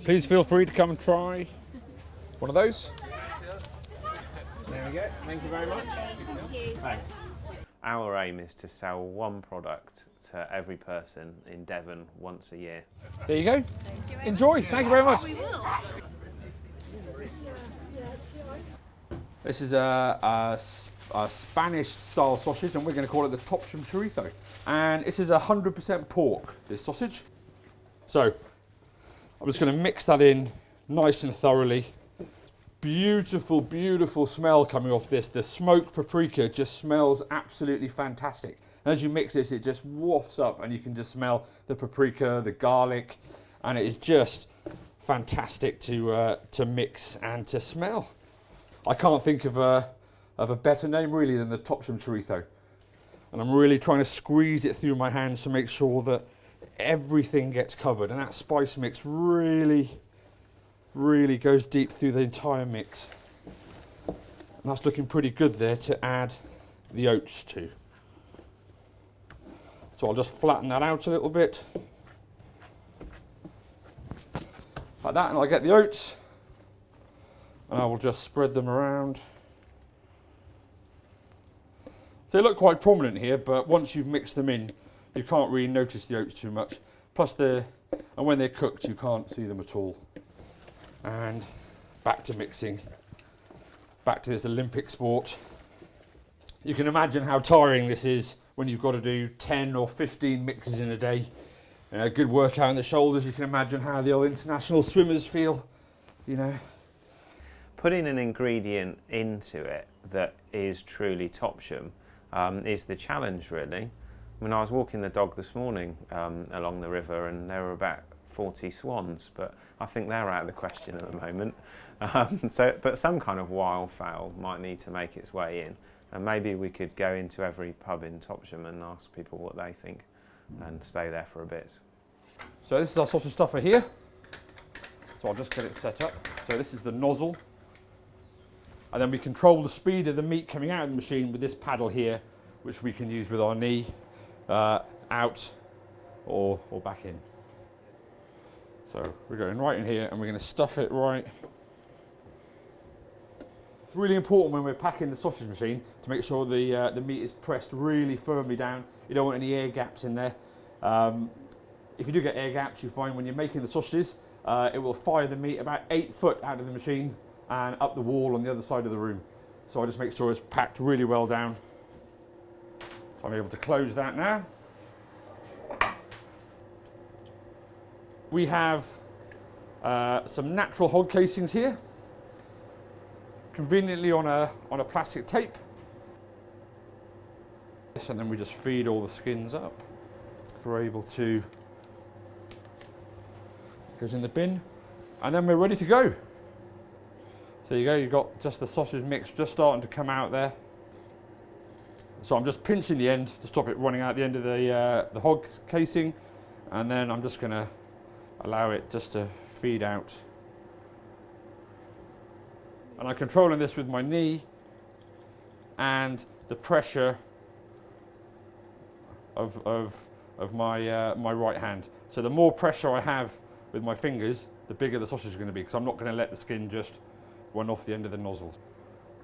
Please feel free to come and try one of those. There we go. Thank you very much. Thank you. Thanks. Our aim is to sell one product to every person in Devon once a year. There you go. Thank you. Enjoy. Thank you very much. We will. This is a Spanish style sausage, and we're going to call it the Topsham chorizo. And this is 100% pork, this sausage. So I'm just going to mix that in nice and thoroughly. Beautiful, beautiful smell coming off this. The smoked paprika just smells absolutely fantastic. And as you mix this, it just wafts up and you can just smell the paprika, the garlic, and it is just fantastic to mix and to smell. I can't think of a better name really than the Topsham chorizo. And I'm really trying to squeeze it through my hands to make sure that everything gets covered, and that spice mix really goes deep through the entire mix. And that's looking pretty good there to add the oats to. So I'll just flatten that out a little bit. Like that, and I'll get the oats and I will just spread them around. So they look quite prominent here, but once you've mixed them in, you can't really notice the oats too much. Plus and when they're cooked, you can't see them at all. And back to mixing, back to this Olympic sport. You can imagine how tiring this is when you've got to do 10 or 15 mixes in a day. A good workout in the shoulders. You can imagine how the old international swimmers feel, you know. Putting an ingredient into it that is truly Topsham is the challenge, really. I mean, I was walking the dog this morning along the river, and there were about 40 swans, but I think they're out of the question at the moment. But some kind of wildfowl might need to make its way in, and maybe we could go into every pub in Topsham and ask people what they think and stay there for a bit. So this is our sausage stuffer here. So I'll just get it set up. So this is the nozzle. And then we control the speed of the meat coming out of the machine with this paddle here, which we can use with our knee, out or back in. So we're going right in here and we're going to stuff it right. It's really important when we're packing the sausage machine to make sure the meat is pressed really firmly down. You don't want any air gaps in there. If you do get air gaps, you find when you're making the sausages, it will fire the meat about 8 foot out of the machine and up the wall on the other side of the room. So I just make sure it's packed really well down. So I'm able to close that now. We have some natural hog casings here, conveniently on a plastic tape. And then we just feed all the skins up. We're able to, goes in the bin, and then we're ready to go. So there you go, you've got just the sausage mix just starting to come out there. So I'm just pinching the end to stop it running out the end of the hog casing, and then I'm just going to allow it just to feed out. And I'm controlling this with my knee and the pressure of my right hand. So the more pressure I have with my fingers, the bigger the sausage is going to be, because I'm not going to let the skin just run off the end of the nozzles.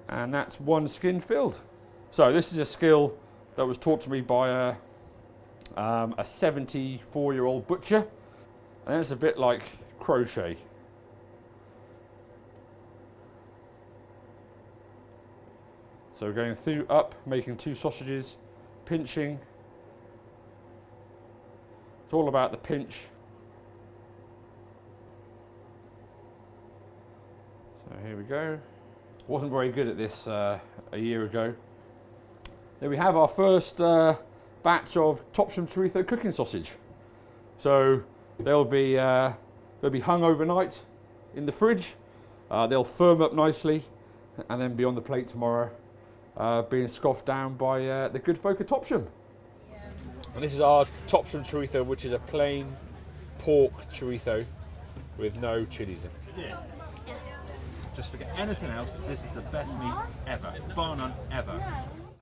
And that's one skin filled. So this is a skill that was taught to me by a 74-year-old butcher, and it's a bit like crochet. So we're going through up, making 2 sausages, pinching. It's all about the pinch. So here we go. Wasn't very good at this a year ago. There we have our first batch of Topsham chorizo cooking sausage. So they'll be hung overnight in the fridge. They'll firm up nicely and then be on the plate tomorrow, being scoffed down by the good folk of Topsham. And this is our Topsham chorizo, which is a plain pork chorizo with no chilies in. Just forget anything else, this is the best meat ever, bar none ever.